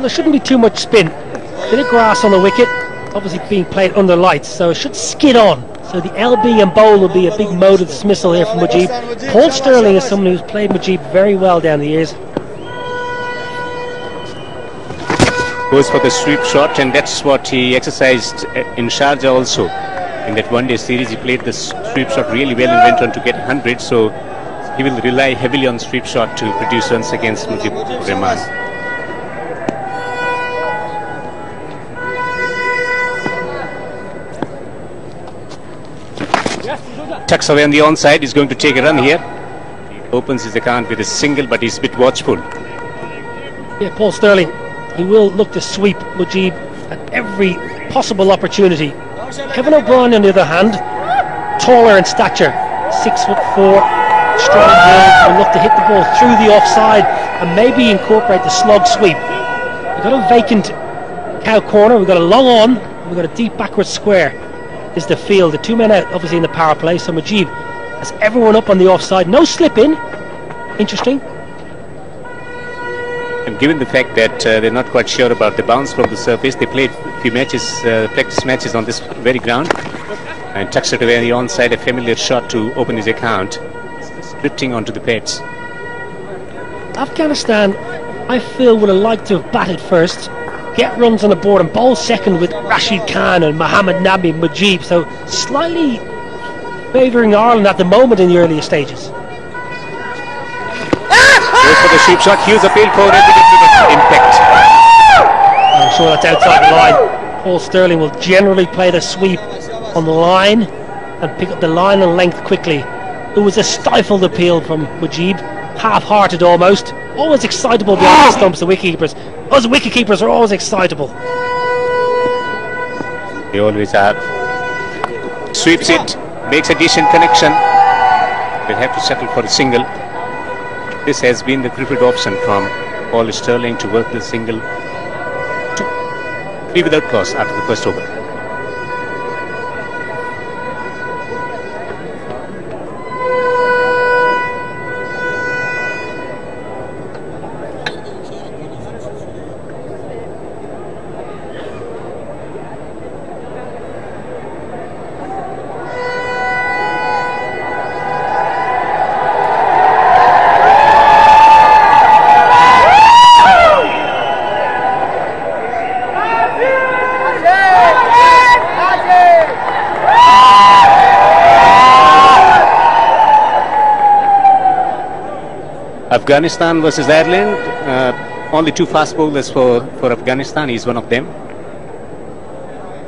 there shouldn't be too much spin. Bit of grass on the wicket, obviously being played under lights, so it should skid on. So the LB and bowl will be a big mode of dismissal here from Mujib. Paul Sterling is someone who's played Mujib very well down the years. Goes for the sweep shot, and that's what he exercised in Sharjah also. In that one-day series, he played the sweep shot really well and went on to get 100. So he will rely heavily on sweep shot to produce runs against Mujib Rahman. Tucks away on the onside. He's going to take a run here. He opens his account with a single, but he's a bit watchful. Yeah, Paul Sterling, he will look to sweep Mujib at every possible opportunity. Kevin O'Brien, on the other hand, taller in stature, 6'4", strong build, will look to hit the ball through the offside and maybe incorporate the slog sweep. We've got a vacant cow corner, we've got a long on, we've got a deep backward square. Is the field. The two men out obviously in the power play, so Mujib has everyone up on the offside. No slip in. Interesting. And given the fact that they're not quite sure about the bounce from the surface, they played a few matches, practice matches on this very ground, and tucks it away on the onside, a familiar shot to open his account, drifting onto the pads. Afghanistan, I feel, would have liked to have batted first, get runs on the board and bowl second with Rashid Khan and Mohammad Nabi Mujib, so slightly favouring Ireland at the moment in the earlier stages. Goes for the sweep shot. Hughes appeal for impact. I'm sure that's outside the line. Paul Sterling will generally play the sweep on the line and pick up the line and length quickly. It was a stifled appeal from Mujib, half-hearted almost. Always excitable behind the stumps, the wicketkeepers. Us wicketkeepers are always excitable. They always are. Sweeps it, makes a decent connection. They'll have to settle for a single. This has been the preferred option from Paul Sterling, to work the single to 3 without cause after the first over. Afghanistan versus Ireland. Only 2 fast bowlers for Afghanistan. He's one of them.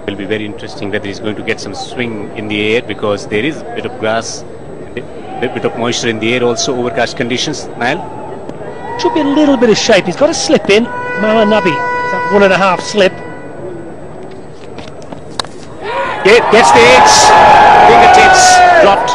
It will be very interesting whether he's going to get some swing in the air, because there is a bit of grass, a bit of moisture in the air, also overcast conditions. Niall? Should be a little bit of shape. He's got a slip in. Mohammad Nabi, that 1.5 slip. Gets the edge. Fingertips dropped.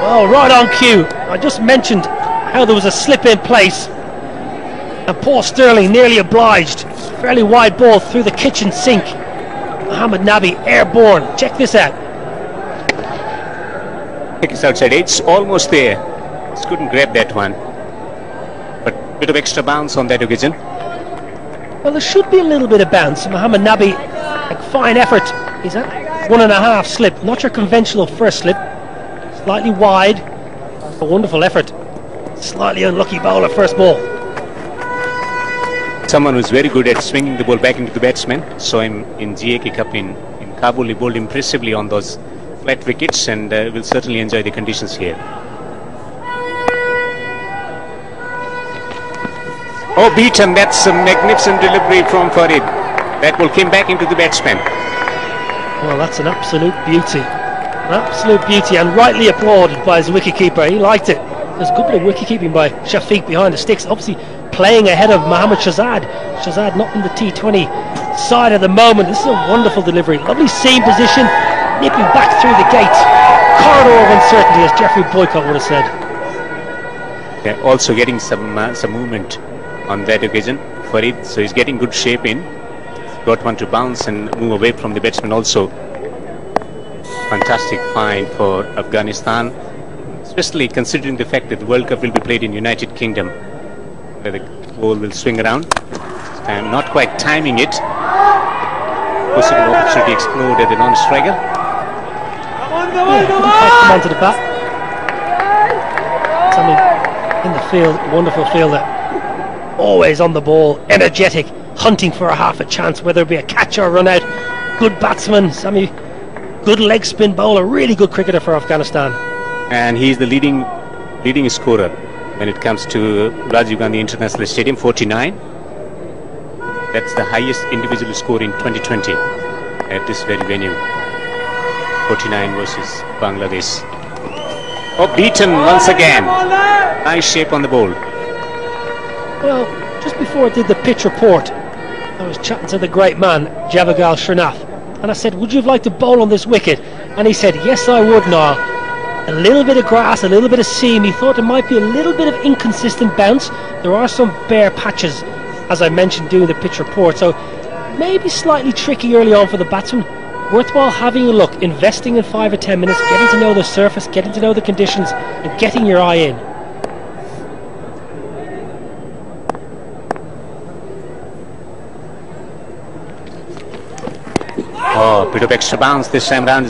Oh, right on cue. I just mentioned how there was a slip in place, and Paul Sterling nearly obliged. Fairly wide ball through the kitchen sink. Mohammad Nabi airborne. Check this out. I think it's outside edge, almost there. Just couldn't grab that one. But a bit of extra bounce on that occasion. Well, there should be a little bit of bounce. Mohammad Nabi, a fine effort. He's at 1.5 slip. Not your conventional first slip. Slightly wide. A wonderful effort. Slightly unlucky bowler first ball. Someone who's very good at swinging the ball back into the batsman. Saw him in GAK Cup in Kabul. He bowled impressively on those flat wickets, and will certainly enjoy the conditions here. Oh, beaten. That's a magnificent delivery from Farid. That ball came back into the batsman. Well, that's an absolute beauty. An absolute beauty, and rightly applauded by his wicketkeeper. He liked it. There's a good bit of wicket-keeping by Shafiq behind the sticks, obviously playing ahead of Mohammad Shahzad. Shahzad not in the T20 side at the moment. This is a wonderful delivery. Lovely seam position, nipping back through the gate. Corridor of uncertainty, as Jeffrey Boycott would have said. Yeah, also getting some movement on that occasion, Farid. So he's getting good shape in. Got one to bounce and move away from the batsman also. Fantastic find for Afghanistan, especially considering the fact that the World Cup will be played in United Kingdom, where the ball will swing around. time, not quite timing it. Possible opportunity explored at the non-striker. Yeah, couldn't quite come onto the bat. Sammy in the field, wonderful fielder. Always on the ball, energetic, hunting for a half a chance, whether it be a catch or a run out. Good batsman, Sammy. Good leg spin bowler, really good cricketer for Afghanistan. And he's the leading scorer when it comes to Rajiv Gandhi International Stadium, 49. That's the highest individual score in 2020 at this very venue. 49 versus Bangladesh. Oh, beaten once again. Nice shape on the ball. Well, just before I did the pitch report, I was chatting to the great man, Javagal Srinath, and I said, would you have liked to bowl on this wicket? And he said, yes, I would, Niall. A little bit of grass, a little bit of seam. He thought there might be a little bit of inconsistent bounce. There are some bare patches, as I mentioned, doing the pitch report, so maybe slightly tricky early on for the batsman. Worthwhile having a look, investing in 5 or 10 minutes, getting to know the surface, getting to know the conditions, and getting your eye in. Oh, a bit of extra bounce this time round.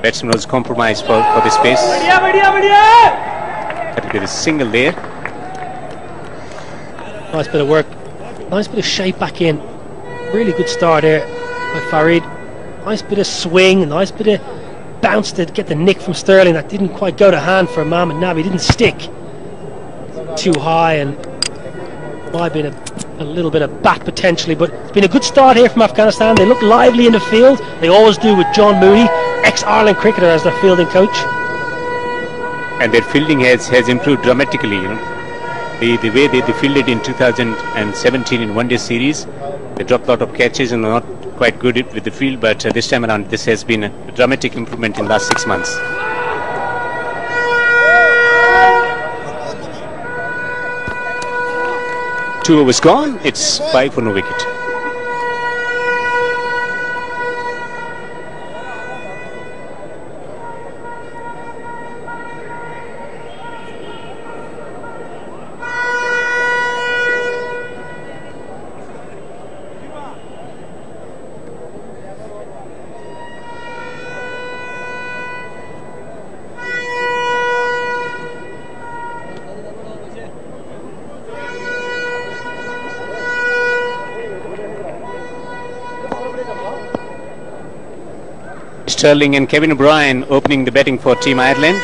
Batsman was compromised for the space. That will be a single there. Nice bit of work, nice bit of shape back in. Really good start there by Farid. Nice bit of swing, nice bit of bounce to get the nick from Sterling. That didn't quite go to hand for Mohamed Nabi. Didn't stick too high, and might have been a little bit of bat potentially, but it's been a good start here from Afghanistan. They look lively in the field. They always do, with John Mooney, ex-Ireland cricketer, as their fielding coach. And their fielding has improved dramatically. You know, the way they fielded in 2017 in one-day series, they dropped a lot of catches and not quite good with the field. But this time around, this has been a dramatic improvement in the last 6 months. Two overs gone. It's 5 for no wicket. Sterling and Kevin O'Brien opening the batting for Team Ireland.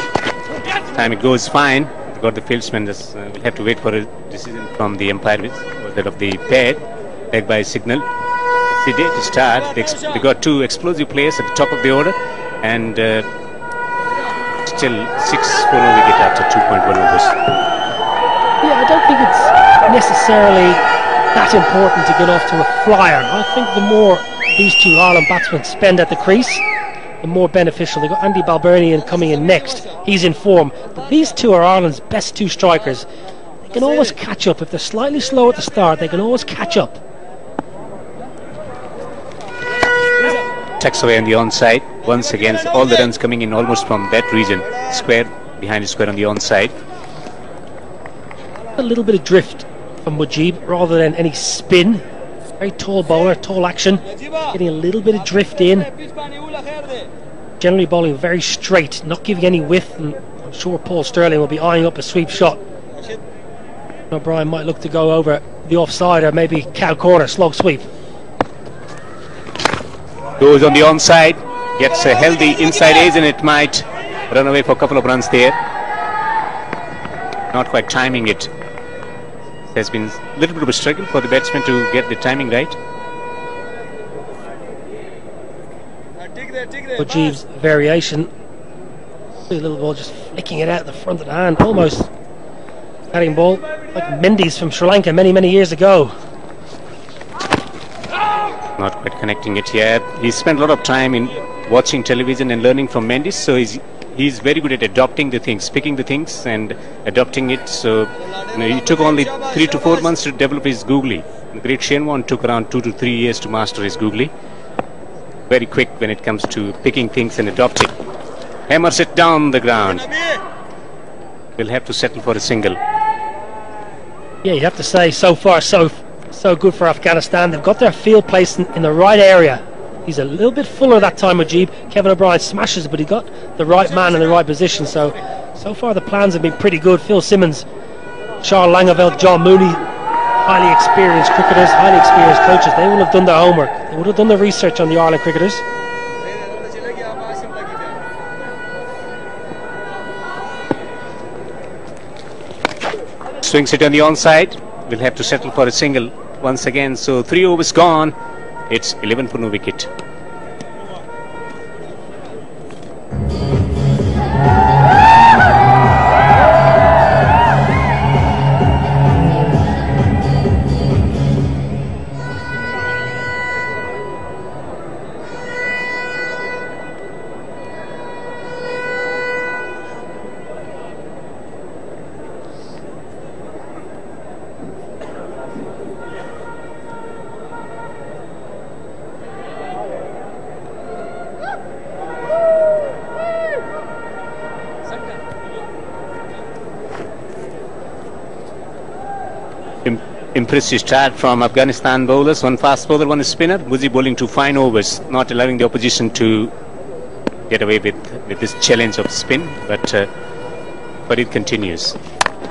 Time it goes fine. We've got the fieldsman. We'll have to wait for a decision from the umpire, which was that of the pad, back by signal. They did to start. They got two explosive players at the top of the order, and still 6 for no wicket after 2.1 overs. Yeah, I don't think it's necessarily that important to get off to a flyer. I think the more these two Ireland batsmen spend at the crease, the more beneficial. They've got Andy Balbirnie coming in next. He's in form. But these two are Ireland's best two strikers. They can always catch up. If they're slightly slow at the start, they can always catch up. Tucks away on the onside. Once again, all the runs coming in almost from that region. Square, behind the square on the onside. A little bit of drift from Mujib rather than any spin. Very tall bowler, tall action. Getting a little bit of drift in. Generally bowling very straight, not giving any width, and I'm sure Paul Sterling will be eyeing up a sweep shot. O'Brien might look to go over the offside or maybe cow corner, slog sweep. Goes on the onside, gets a healthy inside edge, and it might run away for a couple of runs there. Not quite timing it. There's been a little bit of a struggle for the batsman to get the timing right. Mujib's variation. A little ball just flicking it out the front of the hand, almost batting ball like Mendy's from Sri Lanka many years ago. Not quite connecting it yet. He spent a lot of time in watching television and learning from Mendy's, so he's very good at adopting the things, picking the things and adopting it. So it took only 3 to 4 months to develop his googly. The great Shane Warne took around 2 to 3 years to master his googly. Very quick when it comes to picking things and adopting. Hammers it down the ground. We'll have to settle for a single. Yeah, you have to say so far so so good for Afghanistan. They've got their field placed in the right area. He's a little bit fuller that time, Mujib. Kevin O'Brien smashes it, but he got the right man in the right position. So far the plans have been pretty good. Phil Simmons, Charles Langeveld, John Mooney, highly experienced cricketers, highly experienced coaches. They will have done their homework. They would have done the research on the Ireland cricketers. Swings it on the onside. We'll have to settle for a single once again. So 3 overs gone. It's 11 for no wicket. Impressive start from Afghanistan bowlers. One fast bowler, one spinner. Mujib bowling 2 fine overs, not allowing the opposition to get away with this challenge of spin, but it continues.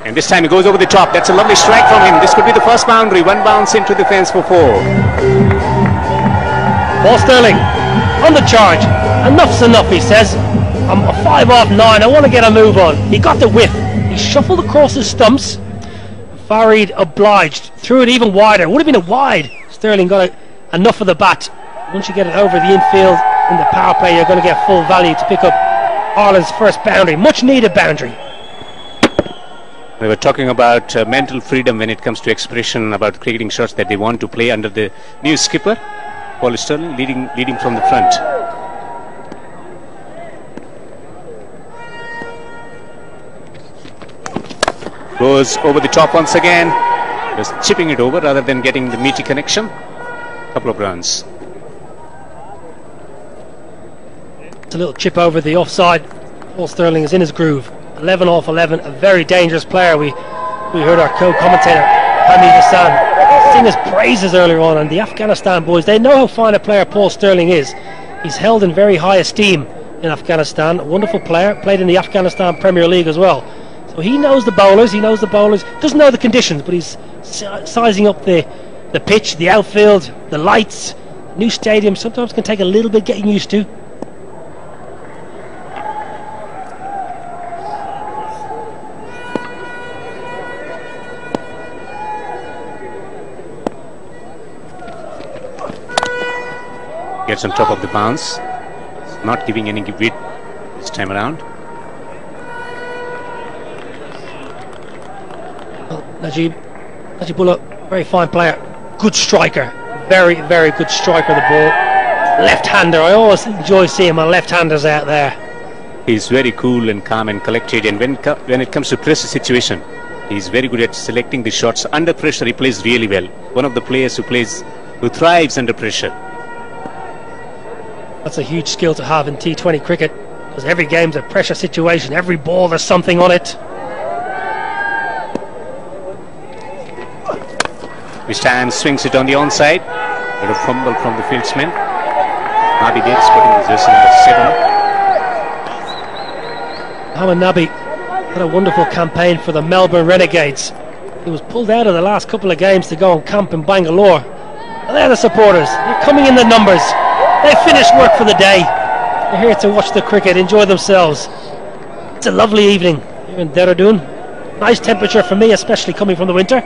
And this time he goes over the top. That's a lovely strike from him. This could be the first boundary. 1 bounce into the fence for 4. Paul Stirling on the charge. Enough's enough, he says. I'm a 5 off 9. I want to get a move on. He got the whiff. He shuffled across his stumps. Farid obliged, threw it even wider. Would have been a wide. Stirling got enough of the bat. Once you get it over the infield in the power play, you're going to get full value to pick up Ireland's first boundary. Much needed boundary. We were talking about mental freedom when it comes to expression about cricketing shots that they want to play under the new skipper, Paul Stirling, leading from the front. Goes over the top once again, just chipping it over rather than getting the meaty connection. Couple of runs. It's a little chip over the offside. Paul Stirling is in his groove. 11 off 11, a very dangerous player. We heard our co-commentator Hamid Hassan sing his praises earlier on, and the Afghanistan boys, they know how fine a player Paul Stirling is. He's held in very high esteem in Afghanistan. A wonderful player, played in the Afghanistan Premier League as well. So he knows the bowlers, doesn't know the conditions, but he's sizing up the pitch, the outfield, the lights. New stadium sometimes can take a little bit getting used to. Gets on top of the bounce, not giving any width this time around. Najibullah, very fine player, good striker, very good striker of the ball, left-hander. I always enjoy seeing my left-handers out there. He's very cool and calm and collected, and when it comes to pressure situation, he's very good at selecting the shots under pressure. He plays really well. One of the players who thrives under pressure. That's a huge skill to have in T20 cricket, because every game's a pressure situation. Every ball there's something on it. This time swings it on the onside. A fumble from the fieldsman. Nabi Davis putting the jersey number 7. Mohamed Nabi had a wonderful campaign for the Melbourne Renegades. He was pulled out of the last couple of games to go on camp in Bangalore. And they're the supporters. They're coming in the numbers. They finished work for the day. They're here to watch the cricket, enjoy themselves. It's a lovely evening here in Dehradun. Nice temperature for me, especially coming from the winter.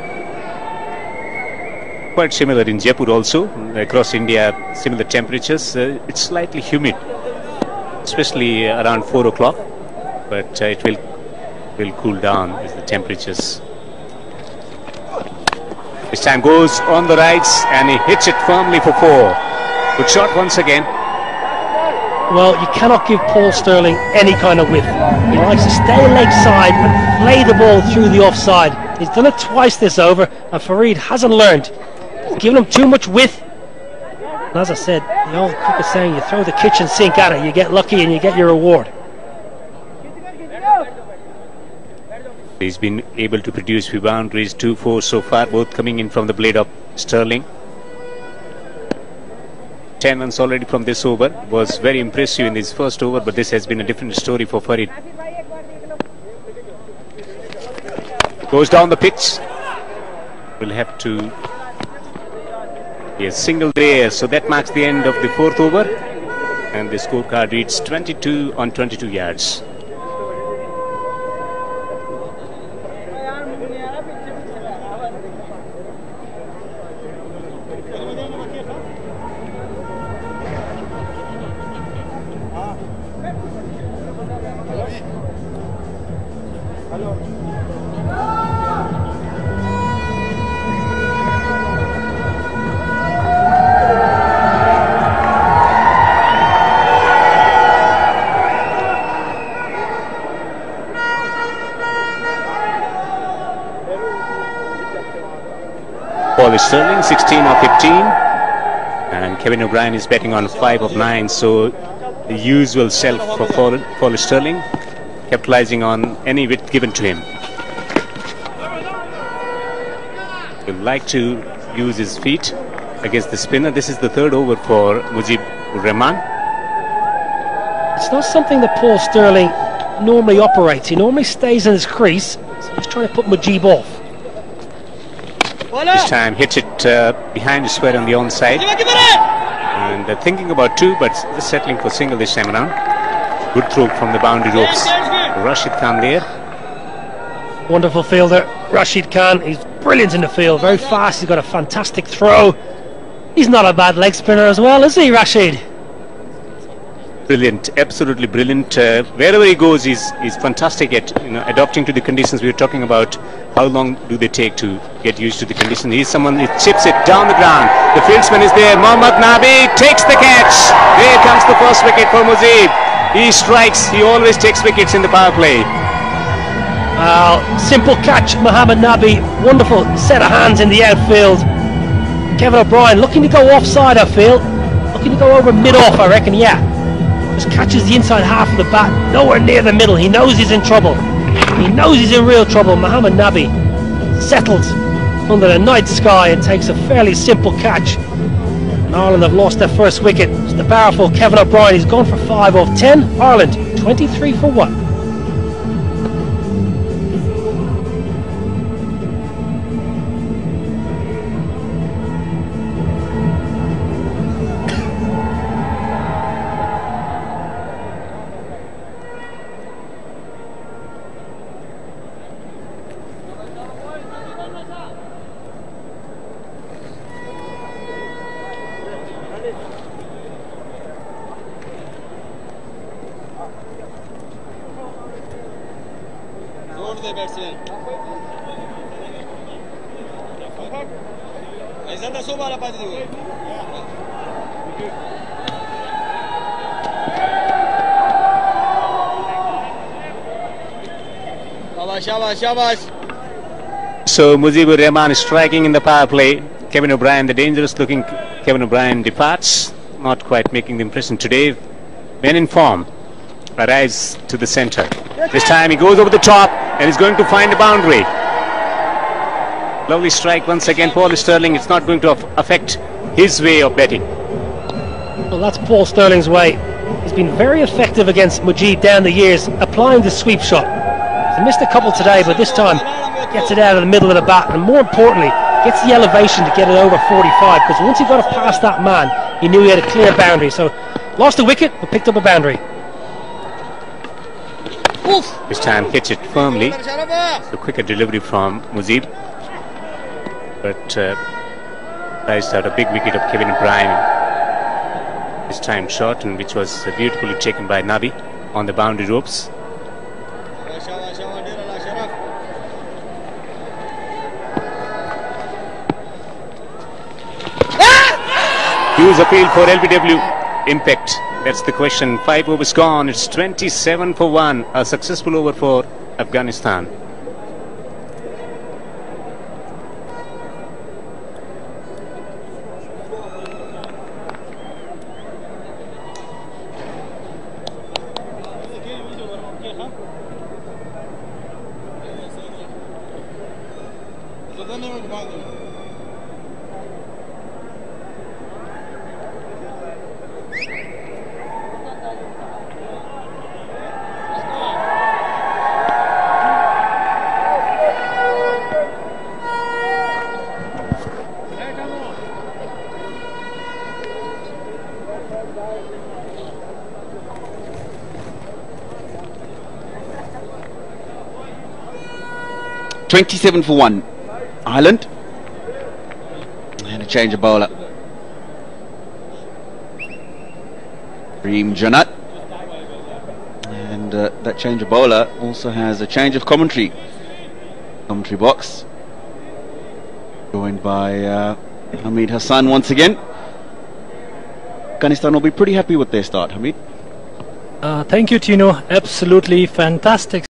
Quite similar in Jaipur also. Across India, similar temperatures. It's slightly humid, especially around 4 o'clock. But it will cool down as the temperatures. This time goes on the rights and he hits it firmly for 4. Good shot once again. Well, you cannot give Paul Stirling any kind of width. He likes to stay leg side and play the ball through the offside. He's done it twice this over, and Farid hasn't learned. He's given him too much width. And as I said, the old cricket saying, you throw the kitchen sink at it, you get lucky and you get your reward. He's been able to produce few boundaries, 2-4 so far, both coming in from the blade of Sterling. 10 runs already from this over. Was very impressive in his first over, but this has been a different story for Farid. Goes down the pitch. Will have to be a single there, so that marks the end of the fourth over, and the scorecard reads 22 on 22 yards. Sterling 16 of 15, and Kevin O'Brien is betting on 5 of 9, so the usual self for Paul Sterling, capitalizing on any width given to him. He'll like to use his feet against the spinner. This is the third over for Mujib Rahman. It's not something that Paul Sterling normally operates. He normally stays in his crease, so he's trying to put Mujib off. This time hits it behind the square on the onside, and thinking about 2, but just settling for single this time around. Good throw from the boundary ropes. Rashid Khan there. Wonderful fielder, Rashid Khan. He's brilliant in the field, very fast. He's got a fantastic throw. He's not a bad leg spinner as well, is he, Rashid? Brilliant, absolutely brilliant. Wherever he goes, he's fantastic at adapting to the conditions. We were talking about how long do they take to get used to the condition. He's someone who chips it down the ground. The fieldsman is there. Mohammad Nabi takes the catch. There comes the first wicket for Mujib. He strikes. He always takes wickets in the power play. Simple catch, Mohammad Nabi. Wonderful set of hands in the outfield. Kevin O'Brien looking to go offside, I feel. Looking to go over mid-off, I reckon, yeah. Just catches the inside half of the bat, nowhere near the middle. He knows he's in trouble. He knows he's in real trouble. Mohammad Nabi settles under the night sky and takes a fairly simple catch. And Ireland have lost their first wicket. It's the powerful Kevin O'Brien. He's gone for 5 of 10. Ireland 23 for 1. So Mujibur Rahman is striking in the power play. Kevin O'Brien, the dangerous looking Kevin O'Brien, departs, not quite making the impression today. Men in form arrives to the centre. This time he goes over the top and is going to find a boundary. Lovely strike once again, Paul Sterling. It's not going to affect his way of betting. Well, that's Paul Sterling's way. He's been very effective against Mujib down the years, applying the sweep shot. He missed a couple today, but this time gets it out of the middle of the bat, and more importantly, gets the elevation to get it over 45, because once he got it past that man, he knew he had a clear boundary. So lost a wicket, but picked up a boundary. This time hits it firmly. The quicker delivery from Mujib, but priced out a big wicket of Kevin O'Brien. This time shot, and which was beautifully taken by Nabi on the boundary ropes. Huge appeal for LBW. Impact, that's the question. 5 overs gone. It's 27 for 1. A successful over for Afghanistan. 27 for 1. Ireland. And a change of bowler. Reem Janat. And that change of bowler also has a change of commentary. Commentary box. Joined by Hamid Hassan once again. Afghanistan will be pretty happy with their start, Hamid. Thank you, Tino. Absolutely fantastic.